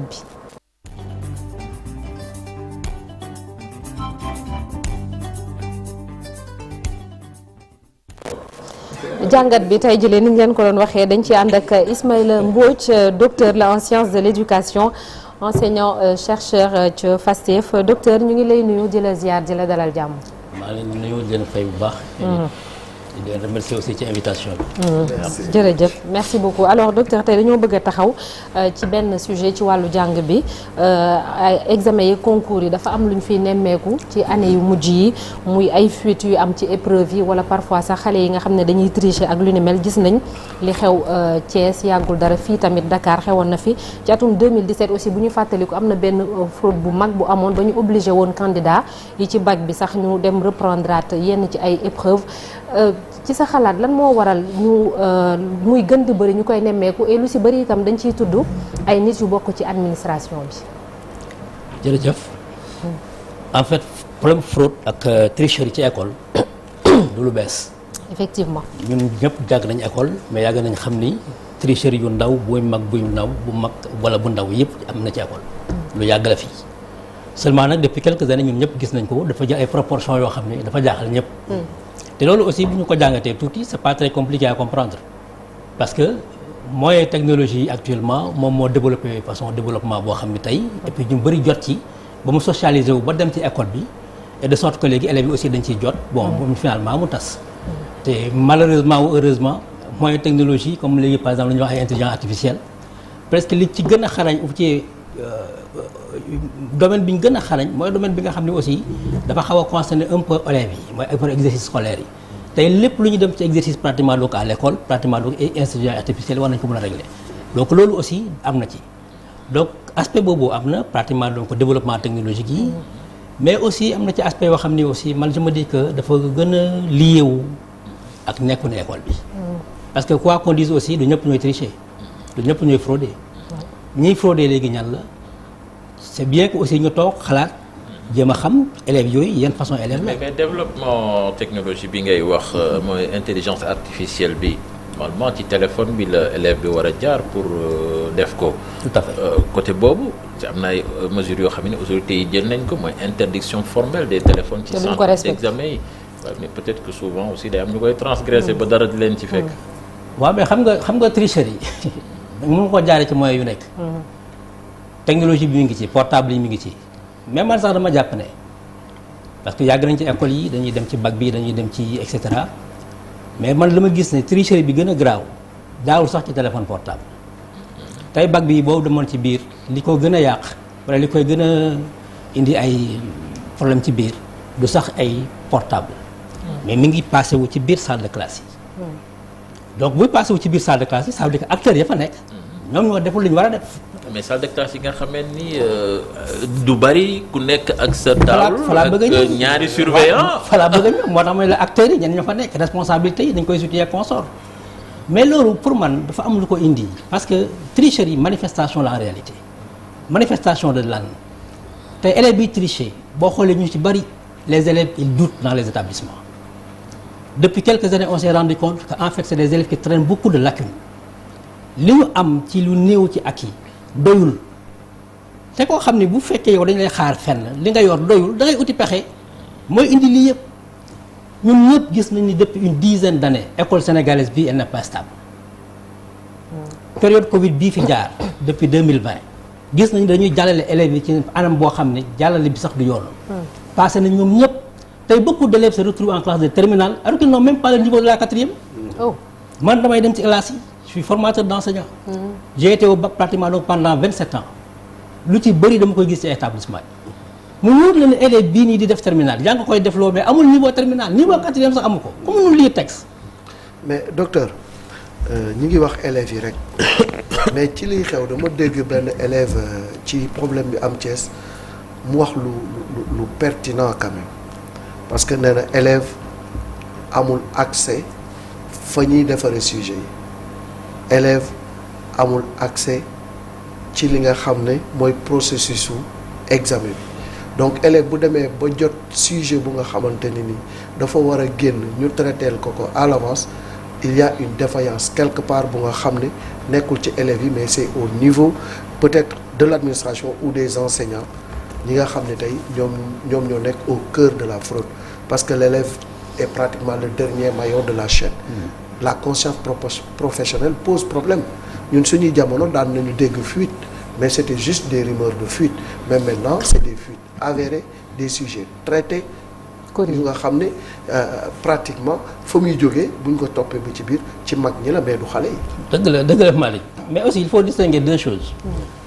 bi. jàngat bi tey jëlee ni ñu leen ko doon waxee dañ ci ànd ak Ismaïla Mbodj docteur la en sciences de l'éducation enseignant chercheur ci FASTEF docteur ñu ngi lay nuyu di la ziar di la dalal jàmm. maa ngi leen di nuyu di leen fay bu baax. di leen remercier aussi ci invitation bi. jërëjëf merci beaucoup alors docteur tey dañoo bëgg a taxaw ci benn sujet ci wàllu jàng bi ay examen yi concours yi dafa am lu ñu fiy nemmeeku ci année yu mujj yi muy ay fuites yu am ci épreuve yi wala parfois sax xale yi nga xam ne dañuy tricher ak lu ni mel gis nañ li xew Thiès yàggul dara fii tamit Dakar xewoon na fi ci atum 2017 aussi bu ñu fàttaliku am na benn fraude bu mag bu amoon ba ñu obligé woon candidat yi ci bac bi sax ñu dem reprendre yenn ci ay épreuve ci sa xalaat lan moo waral ñu muy gën di bëri ñu koy nemmeeku et lu si bëri itam dañ ciy tudd ay nit yu bokk ci administration bi. jërëjëf en fait problème fraude ak tricherie ci école du lu bees. effectivement ñun ñëpp jàng nañ école mais yàgg nañ xam ni tricherie yu ndaw buy mag buy ndaw bu mag wala bu ndaw yëpp am na ci école. lu yàgg la fii seulement nag depuis quelques années ñun ñëpp gis nañ ko dafa jël ay proportions yoo xam ne dafa jaaxal ñëpp. te loolu aussi bu ñu ko jàngatee tuuti c'est pas très compliqué à comprendre parce que moyen technologie yi actuellement moom moo développé façon développement boo xam ne tey et puis ñu bëri jot ci ba mu socialiser wu ba dem ci école bi et de sorte que léegi élèves yi aussi dañ ciy jot bon moom finalement mu tas te malheureusement ou heureusement moyen technologie comme léegi par exemple lu ñuy wax ay intelligence artificielle presque li ci gën a xarañ ou ci domaine bi ñu gën a xarañ mooy domaine bi nga xam ne aussi dafa xaw a concerner un peu élèves yi mooy ay exercice scolaire yi tey lépp lu ñu dem ci exercice pratiquement donc à l'école pratiquement donc ay intelligence artificielle war nañ ko mën a régler donc loolu aussi am na ci donc aspect boobu am na pratiquement donc développement technologique yi mais aussi am na ci aspect yoo xam ne aussi man je me dis que dafa gën a lié wu ak nekku ne école bi parce que quoi qu'on dise aussi du ñëpp ñooy tricher du ñëpp ñooy frauder ñiy frauder léegi ñan la c'est bien que aussi ñu toog xalaat jéem a xam élèves yooyu yan façon élèves la. mais développement technologie bi ngay wax mooy intelligence artificielle bi normalement ci téléphone bi la élève bi war a jaar pour def ko. tout à fait côté boobu ci am na ay mesures yoo xam ne autorités yi jël nañ ko mooy interdiction formelle des téléphones. ci centre d'examen yi. mais peut-être que souvent aussi day am ñu koy transgresser ba dara di leen ci fekk. waaw mais xam nga tricherie yi mënu ko jaaree ci moyens yu nekk. technologie bi mi ngi ci portable yi mi ngi ci mais man sax dama jàpp ne parce que yàgg nañ ci école yi dañuy dem ci bac bi dañuy dem ci et cetera mais man li ma gis ne tricherie bi gën a graaw daawul sax ci téléphone portable tey bac bi boobu demoon ci biir li ko gën a yàq wala li koy gën a indi ay problème ci biir du sax ay portable mais mi ngi passé wu ci biir salle de classe yi donc buy passé wu ci biir salle de classe yi ça veut dire que acteurs ya fa nekk ñoom ñoo deful li ñu war a def. mais salle de classe yi nga xamee ni du bari ku nekk ak sa table ak ñaari surveillant falaa bëgg a ñëw moo tax mooy la acteurs yi ñen ñoo fa nekk responsabilité yi dañ koy situer consort mais loolu pour man dafa am lu ko indi parce que tricherie manifestation la en réalité manifestation de lan te élèves yi tricher boo xoolee ñu ci bari les élèves ils doutent dans les établissements depuis quelques années on s'est rendu compte que en fait c'est des élèves qui traînent beaucoup de lacunes li ñu am ci lu néew ci acquis doyul te koo xam ne bu fekkee yow dañ lay xaar fenn li nga yor doyul da ngay uti pexe mooy indi lii yëpp ñun ñëpp gis nañ ni depuis une dizaine d'années école sénégalaise bi elle n'est pas stable période Covid bii fi jaar depuis 2020 gis nañ dañuy jàllale élèves yi ci anam boo xam ne jàllale bi sax du yoon. passé nañ ñoom ñëpp tey beaucoup d'élèves se retrouvent en classe de terminale alors qu'ils n'ont même pas le niveau de la quatrième. man damay dem ci classe yi. Je suis formateur d'enseignants. J'ai été au bac pratiquement donc pendant 27 ans. lu ci bëri dama koy gis ci établissement yi mu wóor la ne élève bii nii di def terminal yaa nga koy def loo mais amul niveau terminal niveau quatrième sax amu ko comme mënul lire texte. mais docteur ñi ngi wax élèves yi rek mais ci liy xew dama dégg benn élève ci problème bi am Thiès mu wax lu pertinent quand même parce que nee na élève amul accès fa ñuy defaree sujet yi élève amul accès ci li nga xam ne mooy processus su examen bi donc élève bu demee ba jot sujet bu nga xamante ni nii dafa war a génn ñu traiteel ko à l'avance il y a une défaillance quelque part bu nga xam ne nekkul ci élèves yi mais c'est au niveau peut-être de l'administration ou des enseignants ñi nga xam ne tey ñoom ñoo nekk au cœur de la fraude parce que l'élève est pratiquement le dernier maillon de la chaîne. La conscience professionnelle pose problème ñun suñuy jamono daan nañu dégg fuite mais c'était juste des rumeurs de fuite mais maintenant c'est des fuites avérées des sujets traités yu nga xam ne pratiquement fa muy jógee buñ ko toppee ba ci biir ci mag ñi la mais du xale yi. dëgg la Malick mais aussi il faut distinguer deux choses.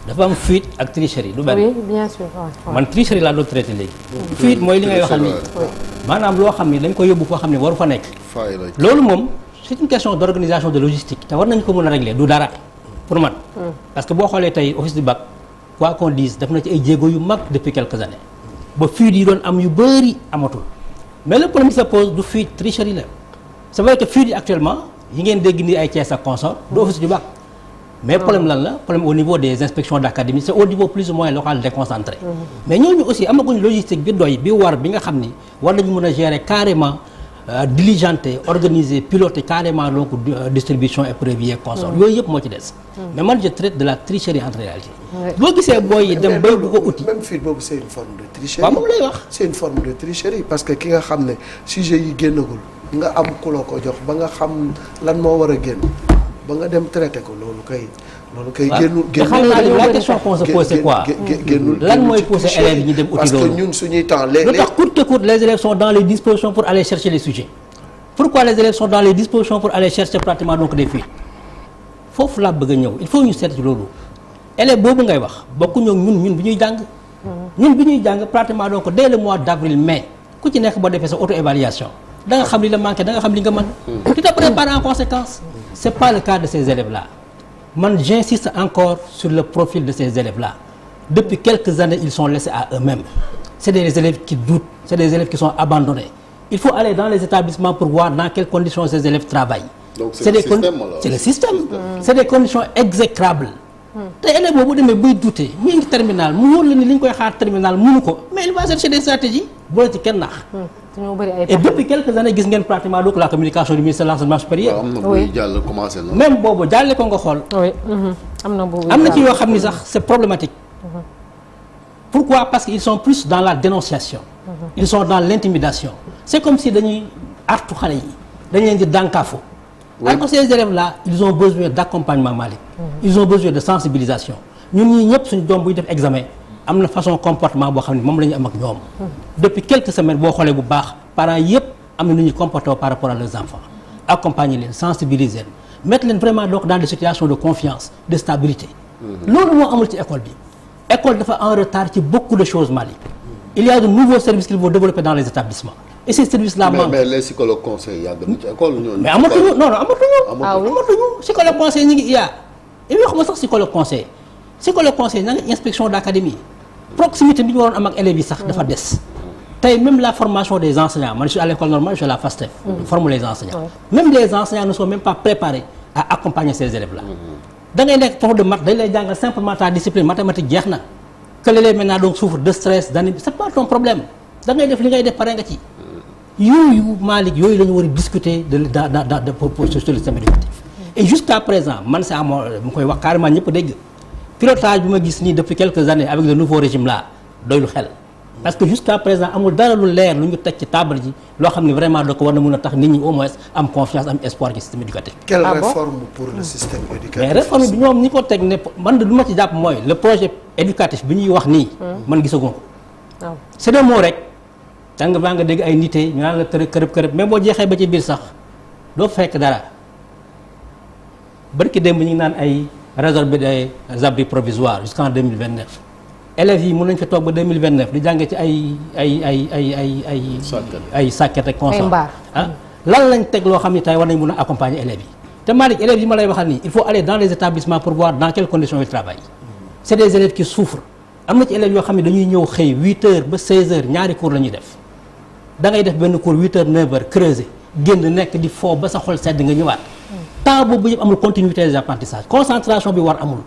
dafa am fuite ak tricherie du benn. oui bien sûr man tricherie laa doon traité léegi. fuite mooy li ngay waxal nii. maanaam loo xam ni dañ ko yóbbu foo xam ne waru fa nekk. loolu moom c'est une question d'organisation de logistique te war nañ ko mën a régler du dara pour man. parce que boo xoolee tey office du bac quoi qu'on dise def na ci ay jéego yu mag depuis quelques années ba fuite yi doon am yu bëri amatul mais le problème qui se pose du fuite tricherie la c'est vrai que fuite yi actuellement yi ngeen dégg ni ay Thiès ak consort du office du bac. mais problème lan la problème au niveau des inspections d'académie c'est au niveau plus ou moins local déconcentré. mais ñooñu aussi amaguñ logistique bi doy bi war bi nga xam ni war nañu mën a gérer carrément diligenter organiser piloter carrément donc distribution épreuve yi consort yooyu yëpp moo ci des. mais man je traite de la tricherie en réalité. boo gisee booy dem bay bu ko uti. même fuite boobu c'est une forme de tricherie. waaw moom lay wax. c'est une forme de tricherie parce que ki nga xam ne sujet yi génnagul nga am ku la ko jox ba nga xam lan moo war a génn. ba nga dem traité ko loolu kay génnul la question qu'on se pose c'est quoi lan mooy pousser élèves yi ñu dem uti parce que ñun suñuy temps léeg-léeg lu tax coûte que coûte les élèves sont dans les dispositions pour aller chercher les sujets pourquoi les élèves sont dans les dispositions pour aller chercher pratiquement donc des fuites foofu laa bëgg a ñëw il faut ñu seet ci loolu élève boobu ngay wax bokkuñu ñun bi ñuy jàng pratiquement donc dès le mois d'avril mai ku ci nekk boo defee sa auto-évaluation da nga xam li la manqué da nga xam li nga mën tu te prépares en conséquence c'est pas le cas de ces élèves-là man j'insiste encore sur le profil de ces élèves-là depuis quelques années ils sont laissés à eux-mêmes c'est des élèves qui doutent c'est des élèves qui sont abandonnés il faut aller dans les établissements pour voir dans quelles conditions ces élèves travaillent. Donc c'est le système c'est des conditions exécrables te élève boobu demee buy douter mu ngi terminal mu wóor la ni li ñu koy xaar terminal mënu ko mais il va chercher des stratégies bu la ci kenn naax. et depuis quelques années gis ngeen pratiquement donc la communication du ministère de l'enseignement supérieur. am na buy jàll commencé na. même boobu jàlle ko nga xool. oui am na ci yoo xam ni sax c'est problématique. pourquoi parce qu'ils sont plus dans la dénonciation. ils sont dans l'intimidation. c'est comme si dañuy artu xale yi dañ leen di dànkaafu. alors que ces élèves-là ils ont besoin d'accompagnement Malick. ils ont besoin de sensibilisation ñun ñii ñëpp suñu doom buy def examen am na façon comportement boo xam ne moom la ñu am ak ñoom. depuis quelques semaines boo xoolee bu baax parents yëpp am na nu ñuy comporter par rapport à leurs enfants accompagner leen sensibiliser leen mettre leen vraiment donc dans des situations de confiance de stabilité. loolu moo amul ci école bi. école dafa en retard ci beaucoup de choses Malick. il y a de nouveaux services qu'ils vont développer dans les établissements. et ces services-là mais les psychologues conseils yàgg na ci école ñooñu. mais amatuñu amatuñu psychologue conseil ñu ngi waxuma sax psychologue conseil na nga inspection d'académie proximité bi ñu waroon am ak élèves yi sax dafa des. tey même la formation des enseignants man je suis à l'école normale je suis à la FASTEF. forme les enseignants. même les enseignants ne sont même pas préparés à accompagner ces élèves-là. da ngay nekk prof de maths dañ lay jàngal simplement ta discipline mathématique jeex na que l'élève maintenant donc souffre de stress d'anémie c'est pas ton problème da ngay def li ngay def pare nga ci. yooyu Malick yooyu la ñu war a discuter pour sur le système éducatif et jusqu'à présent man c'est amoo mu koy wax carrément ñëpp dégg pilotage bi ma gis nii depuis quelques années avec le nouveau régime là doylu xel parce que jusqu'à présent amul dara lu leer lu ñu teg ci table ji loo xam ne vraiment da ko war na mën a tax nit ñi au moins am confiance am espoir ci système éducatif. Quelle réforme pour le système éducatif? mais réforme bi ñoom ñi ko teg ne man de lu ma ci jàpp mooy le projet éducatif bi ñuy wax nii. man gisaguma ko. c'est des mots rek. da nga dégg ay nité ñu naan la kërëb mais boo jeexee ba ci biir sax doo fekk dara barki démb ñu ngi naan ay résorber des abris provisoires jusqu'en 2029 élèves yi mën nañ fi toog ba 2029 di jàngee ci ay sàkket ak consort lan lañ teg loo xam ne tey war nañ mën a accompagner élèves yi te Malick élèves yi ma lay waxal nii il faut aller dans les établissements pour voir dans quelles conditions ils travaillent c'est des élèves qui souffrent am na ci élèves yoo xam ne dañuy ñëw xëy 8h ba 16h ñaari cours la ñuy def da ngay def benn cours 8h 9h creuser génn nekk di foo ba sa xol sedd nga ñëwaat temps boobu yëpp amul continuité des apprentissages concentration bi war amul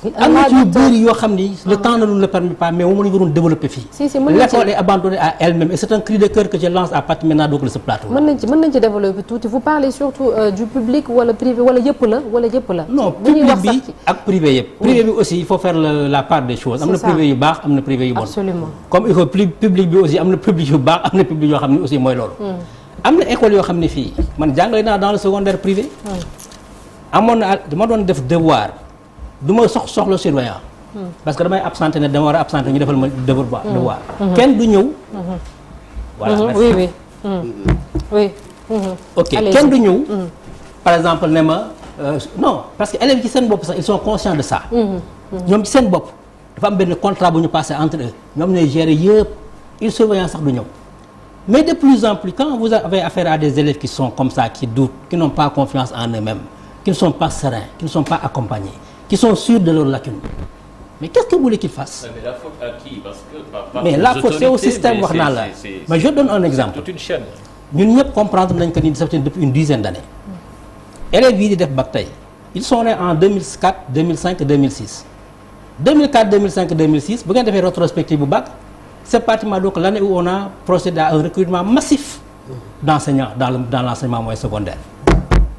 am na ci yu bëri yoo xam ni le temps ne nous le permet pas mais moom la ñu waroon développer fii. L'école est abandonnée à elle-même et c'est un cri de cœur que je lance à partir maintenant donc de ce plateau. mën nañ ci développer tuuti vous parlez surtout du public wala privé wala yëpp la. non public bi ak privé yëpp. privé bi aussi il faut faire la part des choses. am na privé yu baax am na privé yu bon. absolument comme il faut public bi aussi am na public yu baax am na public yoo xam ne aussi mooy loolu. am na école yoo xam ne fii man jàngale naa dans le secondaire privé. amoon na dama doon def devoir. du ma soxla surveillant parce que damay absenté ne dama war a absenté ñu defal ma devoir kenn du ñëw voilà merci. oui ok kenn du ñëw par exemple ne ma non parce que élèves ci seen bopp sax ils sont conscients de ça ñoom ci seen bopp dafa am benn contrat bu ñu passé entre eux ñoom ñooy gérer yëpp il surveillant sax du ñëw mais de plus en plus quand vous avez affaire à des élèves qui sont comme ça qui doutent qui n'ont pas confiance en eux-mêmes qui ne sont pas sereins qui ne sont pas accompagnés qui sont sûrs de leurs lacunes. Mais qu'est-ce que vous voulez qu'ils fassent? Mais la faute à qui? Parce que mais la faute c'est au système wax naa la. Mais je donne un exemple. Toute une chaîne. ñun ñëpp comprendre nañ que ni depuis une dizaine d'années. élèves yi di def bac tey ils sont nés en 2004 2005 2006. 2004 2005 2006 bu ngeen defee rétrospective bu bac c'est pratiquement donc l'année où on a procédé à un recrutement massif d'enseignants dans l'enseignement moyen secondaire.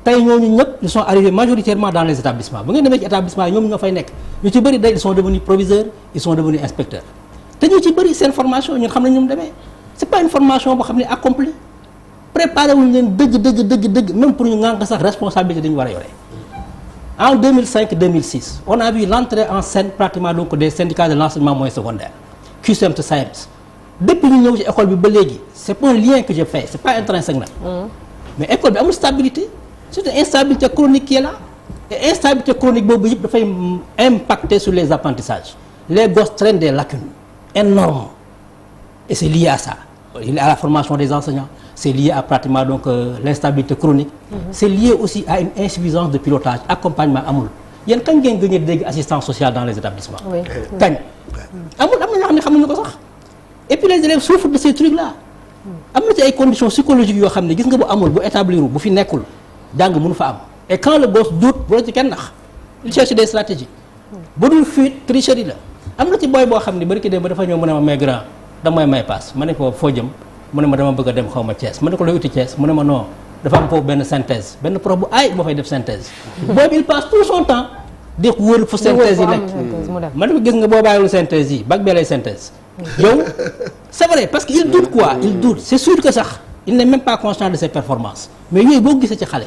tey ñooñu ñëpp ils sont arrivés majoritairement dans les établissements bu ngeen demee ci établissement yi ñoom ñoo fay nekk ñu ci bëri day ils sont devenus proviseurs ils sont devenus inspecteurs te ñu ci bëri seen formation ñun xam nañ ñu mu demee c'est pas une formation boo xam ne accomplie préparé wuñu leen dëgg même pour ñu ngànk sax responsabilité dañu war a yore. En 2005-2006 on a vu l'entrée en scène pratiquement donc des syndicats de l'enseignement moyen secondaire CUSEMS SAEMS depuis ñu ñëw ci école bi ba léegi c'est pas un lien que je fais c'est pas intrinsèque nag mais école bi amul stabilité. C'est une instabilité chronique qui est là et instabilité chronique boobu yëpp dafay impacter sur les apprentissages les gosses traînent des lacunes énormes et c'est lié à ça à la formation des enseignants c'est lié à pratiquement donc l'instabilité chronique c'est lié aussi à une insuffisance de pilotage accompagnement amul yéen kañ ngeen gën a dégg assistance sociale dans les établissements kañ amul am na ñoo xam ne xamuñu ko sax et puis les élèves souffrent de ces trucs là am na ci ay conditions psychologiques yoo xam ne gis nga bu amul bu établir bu fi nekkul jàng mënu fa am et quand le gosse doute bu la ci kenn nax il cherche des stratégies bu dul fuite tricherie la am na ci booy boo xam ne bari ki dem ba dafa ñëw mu ne ma mais grand damay may passe ma ne ko foo jëm mu ne ma dama bëgg a dem xaw ma Thiès ma ne ko looy uti Thiès mu ne ma non dafa am foofu benn synthèse benn prof bu aay moo fay def synthèse booy bi il passe tout son temps di wër fu synthèse yi nekk ma ne ko gis nga boo bàyyiwul synthèse yi bac bee lay synthèse yow c'est vrai parce que il doute quoi il doute c'est sûr que sax il n'est même pas conscient de ses performances mais yooyu boo gisee ci xale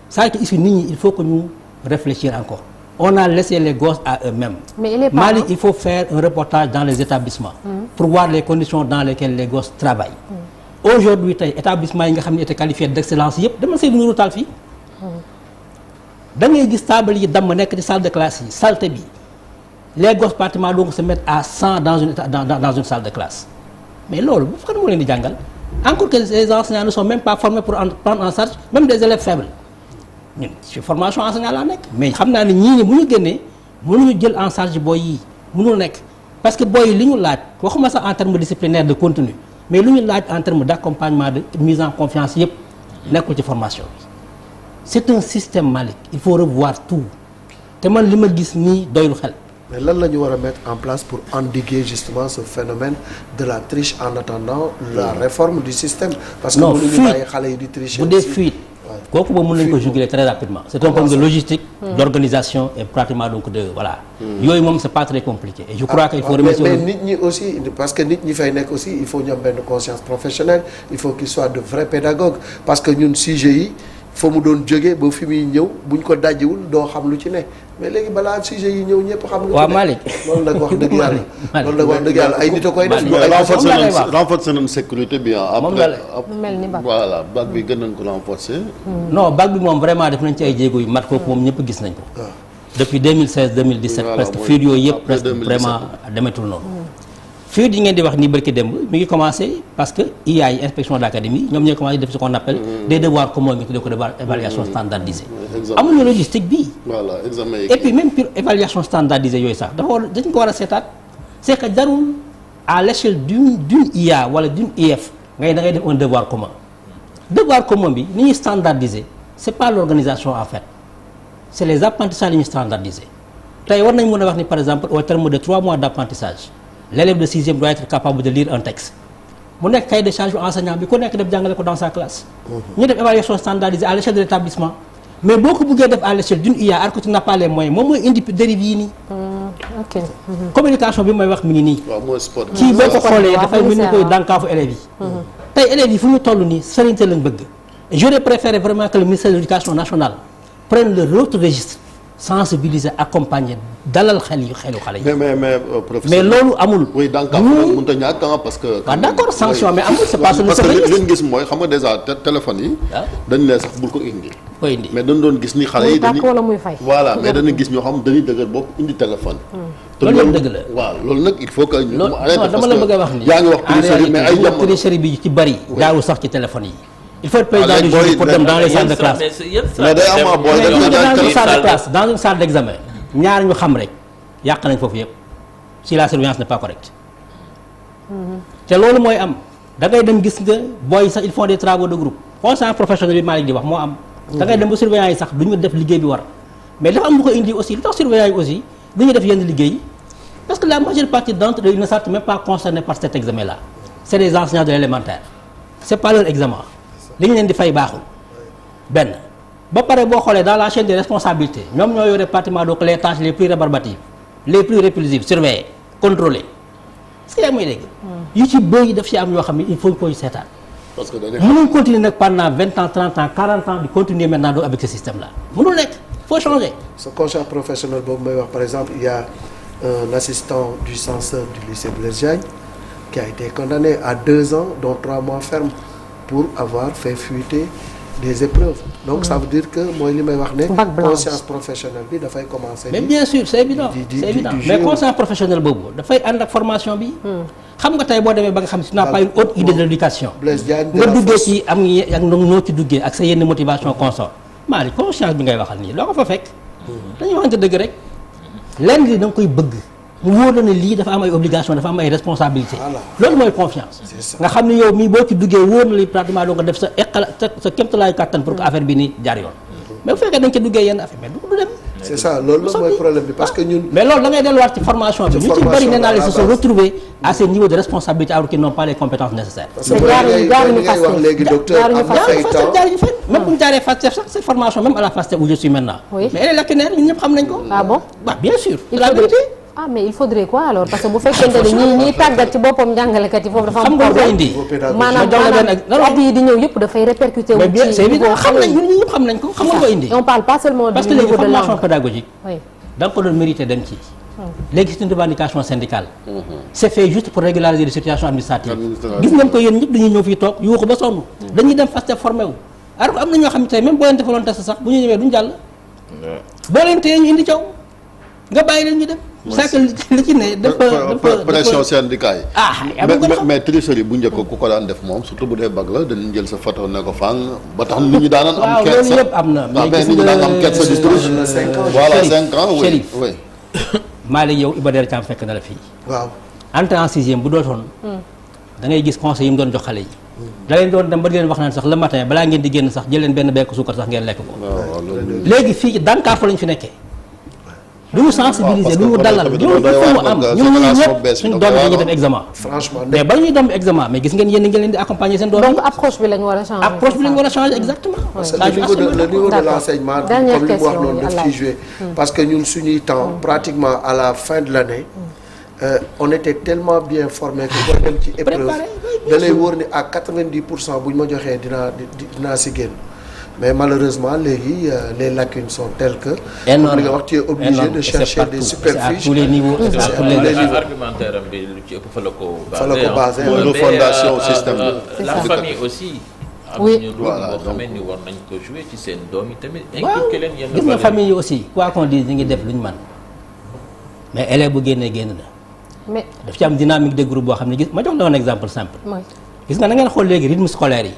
c'est que ici nit ñi il faut que ñu réfléchir encore on a laissé les gosses à eux-mêmes. Malick il faut faire un reportage dans les établissements pour voir les conditions dans lesquelles les gosses travaillent aujourd'hui tey établissement yi nga xam ne étaient qualifiés d'excellence yëpp dama Seydou Nourou Tall fii da ngay gis table yi damm nekk ci salle de classe yi saleté bi les gosses pratiquement donc se mettent à 100 dans une salle de classe mais loolu bu xam moo leen di jàngal encore que les enseignants ne sont même pas formés pour prendre en charge même des élèves faibles ñun ci formation enseignant laa nekk mais xam naa ne ñii bu ñu génnee mënuñu jël en charge booy yi mënul nekk parce que booy yi li ñu laaj waxuma sax en termes disciplinaires de contenu mais lu ñu laaj en termes d'accompagnement de mise en confiance yëpp nekkul ci formation bi c'est un système Malick il faut revoir tout te man li ma gis nii doylu xel. mais lan la ñu war a mettre en place pour endiguer justement ce phénomène de la triche en attendant la réforme du système. parce que mënuñu bàyyi xale yi di tricher. bu dee fuite kooku ba mën nañu ko juguler très rapidement. c'est un problème de logistique. d'organisation et pratiquement donc de voilà. yooyu moom c'est pas très compliqué. et je crois que il faut remercier mais nit ñi aussi parce que nit ñi fay nekk aussi il faut ñu am benn conscience professionnelle il faut qu'ils soient de vrais pédagogues parce que ñun sujet yi fa mu doon jógee ba fi muy ñëw buñ ko dajjiwul doo xam lu ci ne mais léegi balaa sujet yi ñëw ñëpp xam lu ci ne. waaw Malick loolu nag wax dëgg yàlla. loolu nag wax dëgg yàlla ay nit a koy def. renforcer nañ sécurité bi après mel ni bac voilà bac bi gën nañ ko renforcer. non bac bi moom vraiment def nañ ci ay jéego yu mat kooku moom ñëpp gis nañ ko. depuis 2016 2017 presque fiir yooyu yëpp presque vraiment demetul noonu. fiir yi ngeen di wax nii barki démb mi ngi commencé parce que IA yi inspection d'académie ñoom ñooy commencé def ce qu'on appelle des devoirs communs ñu tuddee ko évaluation standardisée. amuñu logistique bii. voilà examen yi et puis même pour évaluation standardisée yooyu sax dafa war dañ ko war a seetaat c'est que jarul à l'échelle d'une IA wala d'une IF ngay da ngay def un devoir commun. devoir commun bi ni ñuy standardiser c'est pas l'organisation en fait c'est les apprentissages li ñuy standardiser tey war nañ mën a wax ni par exemple au terme de 3 mois d'apprentissage l'élève de 6e doit être capable de lire un texte mu nekk cahier de charge bu enseignant bi ku nekk def jàngale ko dans sa classe. ñu def évaluation standardisée à l'échelle de l'établissement mais boo ko bëggee def à l'échelle d'une IA alors que tu n'as pas les moyens moom mooy indi dérive yi nii. ok. communication bi may wax mi ngi nii. waaw mooy sport. kii boo ko xoolee dafay mel ni koy dànkaafu élèves yi. tey élèves yi fu ñu toll nii sérénité lañ bëgg. j'aurais préféré vraiment que le ministère de l'éducation nationale prenne le autre registre sensibiliser accompagner dalal xelu xale yi. mais professeur. mais loolu amul. oui dànkaafu nag mënut a ñàkk parce que. waaw d'accord sanction mais amul c'est pas sur le parce que li ñu gis mooy xam nga déjà téléphone yi. dañ leen sax bul ko indi. koy indi mais dañ doon gis ni xale yi dañuy wala muy fay. voilà mais dañu gis ñoo xam dañuy dëgër bopp indi téléphone. te loolu dëgg la. waaw loolu nag il faut que ñu loolu arrêté dama la bëgg a wax ni yaa ngi wax tricherie mais ay jamono tricherie bi ci bari jaarul sax ci téléphone yi. il faut être président du jury pour dem dans les salles de classe. mais day am booy dans une salle de classe dans une salle d'examen ñaar ñu xam rek yàq nañ foofu yëpp si la surveillance n'est pas correcte. te loolu mooy am da ngay dem gis nga booy sax ils font des travaux de groupe conscience professionnelle bi Malick di wax moo am. da ngay dem ba surveillant yi sax du ñu def liggéey bi war mais dafa am lu ko indi aussi lu tax surveillant yi aussi du ñu def yenn liggéey yi parce que la majeure partie d'entre eux ne sont même pas concernés par cet examen là c'est des enseignants de l'élémentaire c'est pas leur examen li ñu leen di fay baaxul benn ba pare boo xoolee dans la chaîne des responsabilités ñoom ñoo yore pratiquement donc les tâches les plus rébarbatives les plus répulsives surveiller contrôler est-ce que yaa ngi may dégg yu ci bëri daf ci am yoo xam ne il faut ñu koy seetaan. parce que dañuy mënuñ continuer nag pendant 20 ans 30 ans 40 ans di continuer maintenant donc avec ce système là mënul nekk faut changer. ce conscience professionnel boobu may wax par exemple il y a un assistant du censeur du lycée Blaise Diagne qui a été condamné à 2 ans dont 3 mois ferme pour avoir fait fuiter des épreuves. donc ça veut dire que mooy li may wax ne. conscience professionnelle bi dafay commencer. mais bien sûr c'est évident c'est évident mais conscience professionnelle boobu dafay ànd ak formation bi. xam nga tey boo demee ba nga xam si tu n'as pas une haute idée de l'éducation nga duggee ci am ak noo ci duggee ak sa yenn motivation consort maa conscience bi ngay waxal nii loo ko fa fekk dañuy waxante dëgg rek lenn li da nga koy bëgg mu wóor la ne lii dafa am ay obligation dafa am ay responsabilité loolu mooy confiance nga xam ne yow mii boo ci duggee wóor na li pratiquement doo nga def sa eqala sa kéemtalaayu kàttan pour que affaire bi ni jaar yoon mais bu fekkee dañ ca duggee yenn affaire mais du dem. c'est ça loolu la mooy problème bi parce que ñun. mais loolu da ngay delluwaat ci formation bi. ñu ci bëri nee naa leen se sont retrouvés à ce niveau de responsabilité alors qu'ils n'ont pas les compétences nécessaires. parce que jaaruñu ngay wax léegi docteur am na fay temps jaaruñu fenn même bu ñu jaaree FASTEF sax cette formation même à la FASTEF où je suis maintenant. oui mais elle est lacunaire ñun ñëpp xam nañ ko. ah bon waaw bien sûr. la vérité. ah mais il faudrait quoi alors parce que bu fekkente ne ñii tàggat ci boppam jàngalekat yi foofu dafa am xam nga lu ko indi. maanaam at yi di ñëw yëpp dafay répercuté wu ci c'est évident xam nañ ñun ñëpp xam nañ ko xam nga lu ko indi. on parle pas seulement parce que du léegi niveau de langue formation pédagogique. oui da nga ko doon mérité dem ci. léegi c'est une revendication syndicale. c'est fait juste pour régulariser les situations administratives. gis ngeen ko yéen ñëpp dañuy ñëw fii toog yuuxu ba sonn. dañuy dem FASTEF formé wu. alors que am na ñoo xam ne tey même boo leen defaloon test sax bu ñu ñëwee duñ jàll. boo leen téye ñu indi coow nga bàyyi leen ñu dem. c'est que li ci ne dafa pression syndicat yi. ah mais tricherie bu njëkk ku ko daan def moom surtout bu dee bag la dañuy jël sa photo ne ko fang ba tax nit ñi daanan am. waaw loolu yëpp am na mais nit ñi daan am kersa di triche. voilà 5 ans oui Chérif oui. Malick yow Iba Der Thiam fekk na la fii. waaw. entrée en 6e bu dootoon. da ngay gis conseil yi mu doon jox xale yi. da leen doon dem ba di leen wax naan sax le matin balaa ngeen di génn sax jël leen benn bekk suukar sax ngeen lekk ko. léegi fii dànkaafu lañ fi nekkee. du ñu sensibiliser du ñu dalal ñun il faut mu am ñun ñëpp suñu doom yi dañuy dem examen. franchement mais ba ñuy dem examen mais gis ngeen yéen ngeen leen di accompagner seen doom yi. donc approche bi la ñu war a changer. approche bi la ñu war a changer exactement. parce que le niveau de l'enseignement comme li mu wax noonu daf ciy jouer parce que ñun suñuy temps pratiquement à la fin de l'année on était tellement bien formés que boo dem ci épreuve da lay wóor ni à 90% bu ñu ma joxee dinaa si génn. mais malheureusement léegi les lacunes sont telles que. énorme li nga wax tu es obligé de chercher des superfiches. à tous les niveaux à tous les niveaux. argumentaire am bi lu ci ëpp fa la ko basé refondation système la famille aussi. oui am nañu rôle boo xamee ni war nañ ko jouer ci seen doom yi tamit. inculquer leen yenn gis nga famille yi aussi quoi qu'on dise ñu ngi def lu ñu mën mais élève bu génnee génn na. mais daf ci am dynamique de groupe boo xam ne gis ma jox la un exemple simple. mooy gis nga da ngeen xool léegi rythme scolaire yi.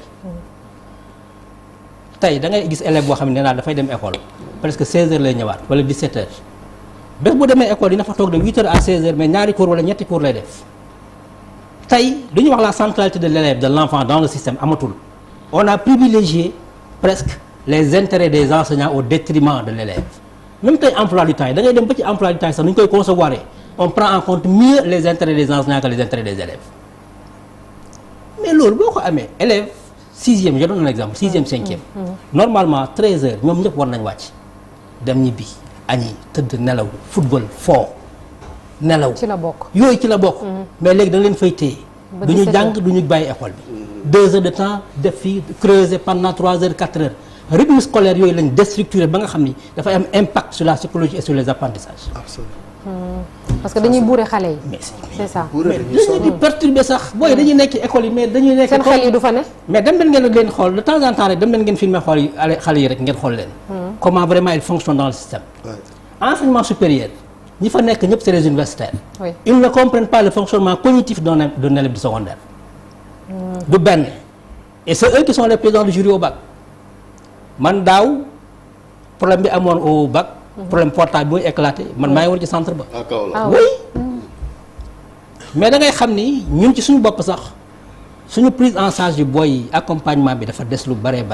tey da ngay gis élève boo xam ne nee naa dafay dem école presque 16h lay ñëwaat wala 17h bés bu demee école dina fa toog de 8h à 16h mais ñaari cours wala ñetti cours lay def tey lu ñuy wax la centralité de l'élève de l'enfant dans le système amatul on a privilégié presque les intérêts des enseignants au détriment de l'élève même tey emploi du temps yi da ngay dem ba ci emploi du temps yi sax nu ñu koy concevoir on prend en compte mieux les intérêts des enseignants que les intérêts des élèves mais loolu boo ko amee élèves 6e je donne un exemple 6e 5e normalement 13h ñoom ñëpp war nañ wàcc dem ñibbi añi tëdd nelaw football foo nelaw ci la bokk yooyu ci la bokk mais léegi da nga leen fay téye du ñu jàng du ñu bàyyi école bi 2 heures de temps def fii creuser pendant 3 heures 4 heures rythme scolaire yooyu lañ déstructuré ba nga xam ni dafay am impact sur la psychologie et sur les apprentissages. absolument. parce que dañuy buure xale yi. mais c'est ça. mais dañu di perturber sax booy dañuy nekk ci école yi mais dañuy nekk. seen xel yi du fa ne. mais dem leen ngeen xool de temps en temps rek dem leen ngeen filmer xool yi xale yi rek ngeen xool leen. comment vraiment ils fonctionnent dans le système. enseignement supérieur ñi fa nekk ñëpp c'est les universitaires. oui ils ne comprennent pas le fonctionnement cognitif d'un élève du secondaire. du benn et c'est eux qui sont les présidents du jury au bac. man daaw problème bi amoon au bac. problème portable bi muy éclaté man maa ngi woon ci centre ba. oui. mais da ngay xam ni ñun ci suñu bopp sax suñu prise en charge yu booy yi accompagnement bi dafa des lu bare.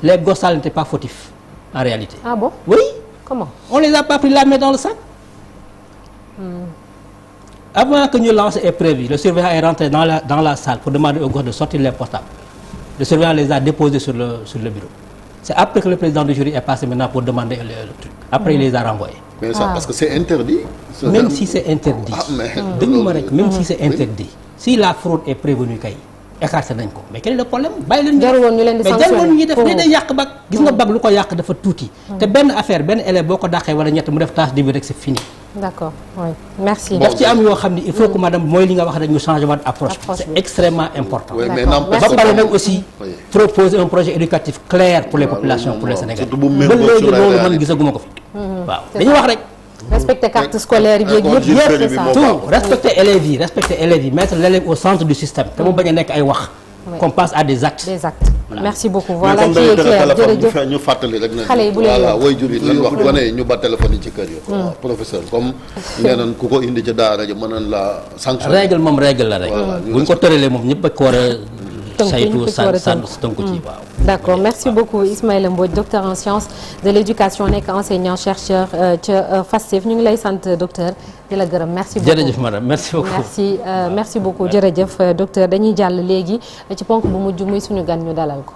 les gosses n'étaient pas fautifs en réalité. ah bon oui. comment on les a pas pris la main dans le sac. Avant que ñu lance épreuve yi le surveillant est rentré dans la salle pour demander aux gosses de sortir les portables. Le surveillant les a déposés sur le bureau. C'est après que le président du jury est passé maintenant pour demander le truc. Après il les a renvoyés. Mais ça parce que c'est interdit. Même si c'est interdit. Déglu ma rek même si c'est interdit. Si la fraude est prévenue kay écarté nañ ko mais quel est le problème bàyyi leen. jarul woon ñu leen di mais jarul woon ñu def day yàq bac. gis nga bac lu ko yàq dafa tuuti. te benn affaire benn élève boo ko dàqee wala ñett mu def tâche de vie rek c'est fini. d'accord oui merci. daf ci am yoo xam ni il faut que madame mooy li nga wax rek ñu changer waat approche. c'est extrêmement important. oui mais D'accord. n'empêche ba pare nag aussi proposer un projet éducatif clair pour les populations pour les Sénégalais. surtout bu ba méngoo léegi sur la loolu man réalité. gisaguma ko fi. waaw dañuy wax rek. respecter carte scolaire yi école yëpp Jules c'est ça. Ferry bi tout respecter élèves yi mettre l'élève au centre du système. te mu bañ a nekk ay wax. qu'on passe à des actes. des actes merci beaucoup. voilà mais qui est clair jërëjëf jërëjëf ñu fàttali rek. xale yi bu leen voilà waajur yi lan wax gone yi ñu ba téléphone yi ci kër yi. professeur comme nee nañ ku ko indi ci daara ji mën nañ la sanctionner. règle moom règle la rek. bu ñu ko tëralee moom ñëpp a ko war a saytu tënku ci waaw. d'accord merci beaucoup Ismaïla Mbodj docteur en sciences de l'éducation nekk enseignant chercheur ca FASTEF ñu ngi lay sant docteur di la gërëm merci beaucoup jërëjëf madame merci beaucoup. merci beaucoup jërëjëf docteur dañuy jàll léegi ci ponk bu mujj muy suñu gan ñu dalal ko.